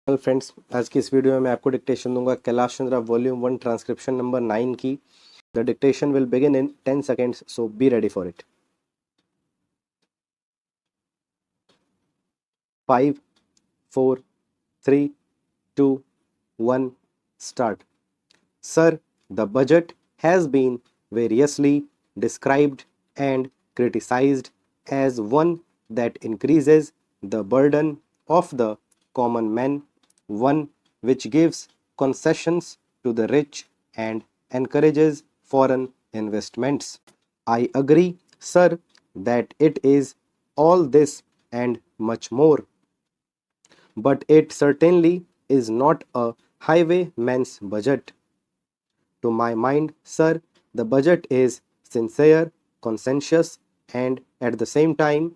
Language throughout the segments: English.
Hello friends, आज की इस वीडियो में मैं आपको डिक्टेशन दूंगा Kailash Chandra volume 1 transcription number 9 की। The dictation will begin in 10 seconds, so be ready for it. 5, 4, 3, 2, 1, start. Sir, the budget has been variously described and criticized as one that increases the burden of the common man, one which gives concessions to the rich and encourages foreign investments. I agree, sir, that it is all this and much more, but it certainly is not a highwayman's budget. To my mind, sir, the budget is sincere, conscientious, and at the same time,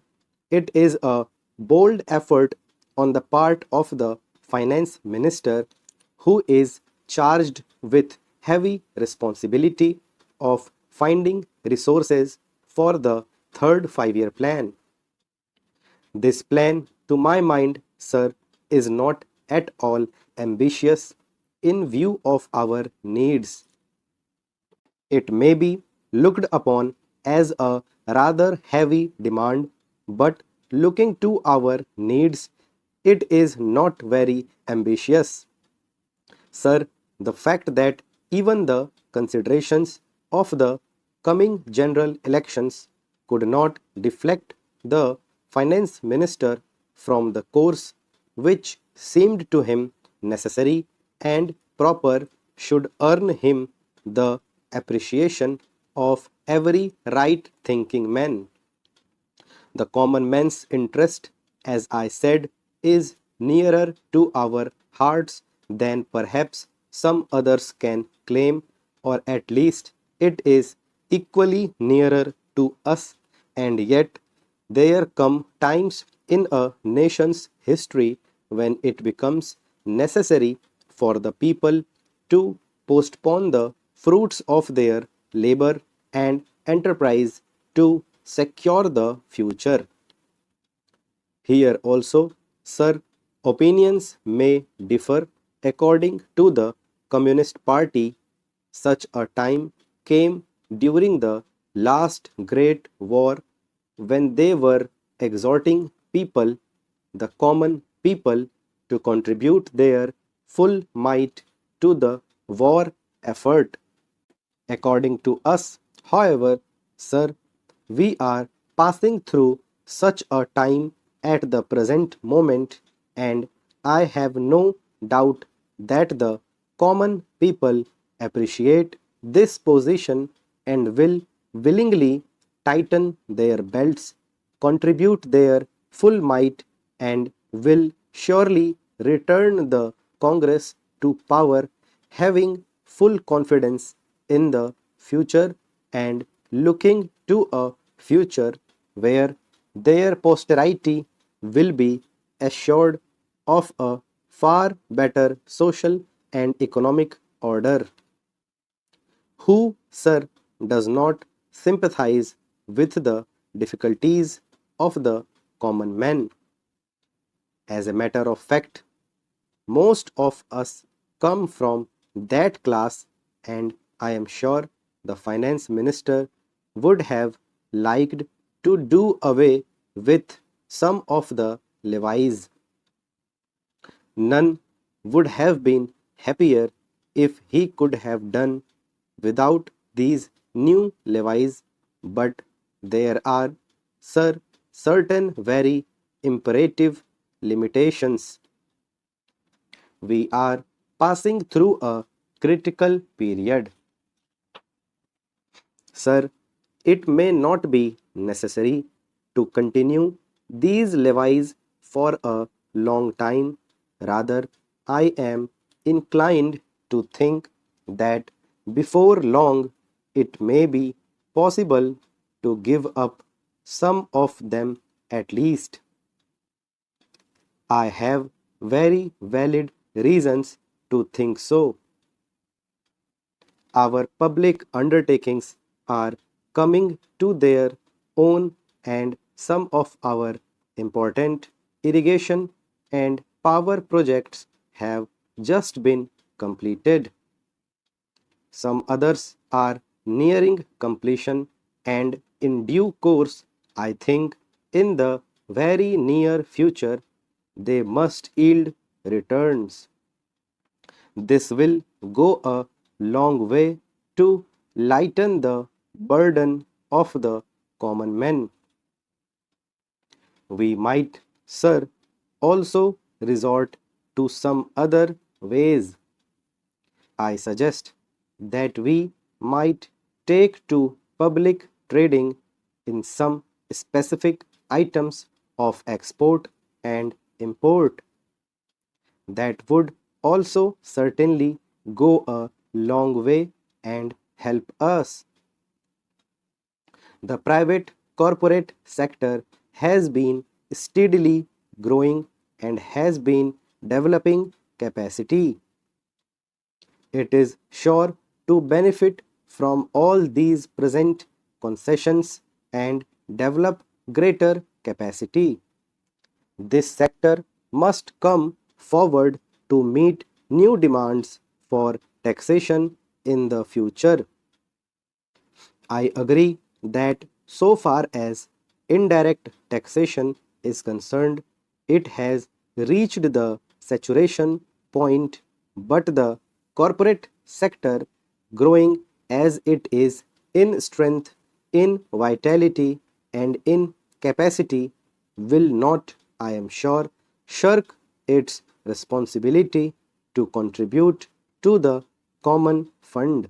it is a bold effort on the part of the finance minister who is charged with heavy responsibility of finding resources for the third 5 year plan. This plan, to my mind, sir, is not at all ambitious in view of our needs. It may be looked upon as a rather heavy demand, but looking to our needs, it is not very ambitious. Sir, the fact that even the considerations of the coming general elections could not deflect the finance minister from the course which seemed to him necessary and proper should earn him the appreciation of every right thinking man. The common man's interest, as I said, is nearer to our hearts than perhaps some others can claim, or at least it is equally nearer to us, and yet there come times in a nation's history when it becomes necessary for the people to postpone the fruits of their labor and enterprise to secure the future. Here also, sir, opinions may differ according to the Communist Party. Such a time came during the last great war when they were exhorting people, the common people, to contribute their full might to the war effort. According to us, however, sir, we are passing through such a time at the present moment, and I have no doubt that the common people appreciate this position and will willingly tighten their belts, contribute their full might, and will surely return the Congress to power, having full confidence in the future and looking to a future where their posterity will be assured of a far better social and economic order. Who, sir, does not sympathize with the difficulties of the common man? As a matter of fact, most of us come from that class, and I am sure the finance minister would have liked to do away with some of the levies. None would have been happier if he could have done without these new levies, but there are, sir, certain very imperative limitations. We are passing through a critical period. Sir, it may not be necessary to continue these levies for a long time. Rather, I am inclined to think that before long it may be possible to give up some of them at least. I have very valid reasons to think so. Our public undertakings are coming to their own, and some of our important irrigation and power projects have just been completed. Some others are nearing completion, and in due course, I think in the very near future, they must yield returns. This will go a long way to lighten the burden of the common man. We might, sir, also resort to some other ways. I suggest that we might take to public trading in some specific items of export and import. That would also certainly go a long way and help us. The private corporate sector has been steadily growing and has been developing capacity. It is sure to benefit from all these present concessions and develop greater capacity. This sector must come forward to meet new demands for taxation in the future. I agree that so far as indirect taxation is concerned, it has reached the saturation point, but the corporate sector, growing as it is in strength, in vitality, and in capacity, will not, I am sure, shirk its responsibility to contribute to the common fund.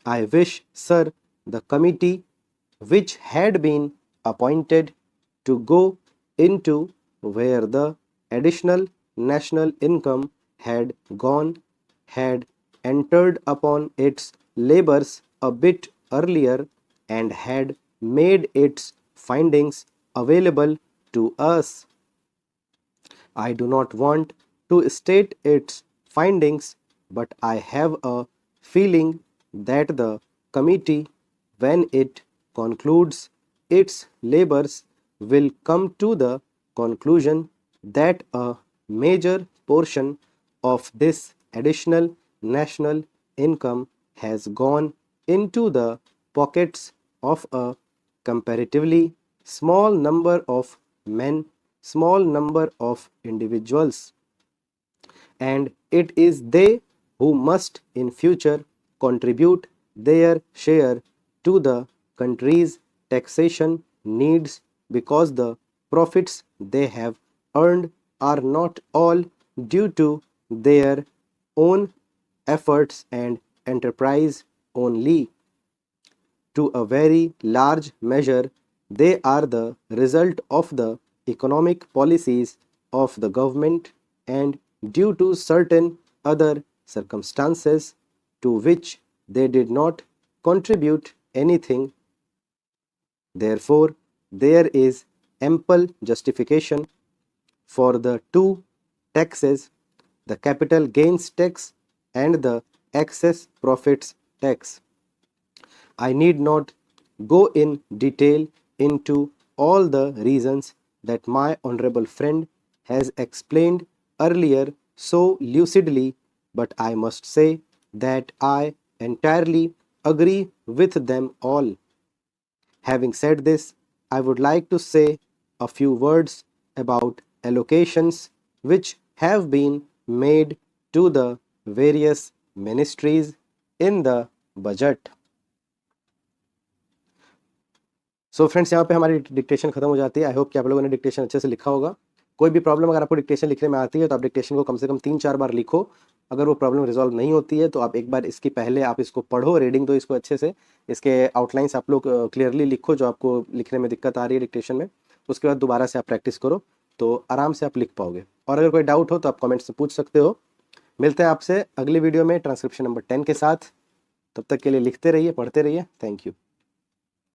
I wish, sir, the committee which had been appointed to go into where the additional national income had gone had entered upon its labors a bit earlier and had made its findings available to us. I do not want to state its findings, but I have a feeling that the committee, when it concludes its labors, will come to the conclusion that a major portion of this additional national income has gone into the pockets of a comparatively small number of men, small number of individuals, and it is they who must in future contribute their share to the country's taxation needs, because the profits they have earned are not all due to their own efforts and enterprise only. To a very large measure, they are the result of the economic policies of the government and due to certain other circumstances to which they did not contribute anything. Therefore, there is ample justification for the two taxes, the capital gains tax and the excess profits tax. I need not go in detail into all the reasons that my honorable friend has explained earlier so lucidly, but I must say that I entirely agree with them all. Having said this, I would like to say a few words about allocations which have been made to the various ministries in the budget. So friends, यहाँ पे हमारी dictation खत्म हो जाती है। I hope कि आप लोगों ने डिक्टेशन अच्छे से लिखा होगा। कोई भी प्रॉब्लम अगर आपको डिक्टेशन लिखने में आती है तो आप डिक्टेशन को कम से कम 3-4 बार लिखो। अगर वो प्रॉब्लम रिजॉल्व नहीं होती है तो आप एक बार इसकी पहले आप इसको पढ़ो, रीडिंग दो इसको अच्छे से, इसके आउटलाइंस आप लोग क्लियरली लिखो जो आपको लिखने में दिक्कत आ रही है डिक्टेशन में। उसके बाद दोबारा से आप प्रैक्टिस करो तो आराम से आप लिख पाओगे। और अगर कोई डाउट हो तो आप कमेंट्स से पूछ सकते हो। मिलते हैं आपसे अगली वीडियो में ट्रांसक्रिप्शन नंबर 10 के साथ। तब तक के लिए लिखते रहिए, पढ़ते रहिए। Thank you.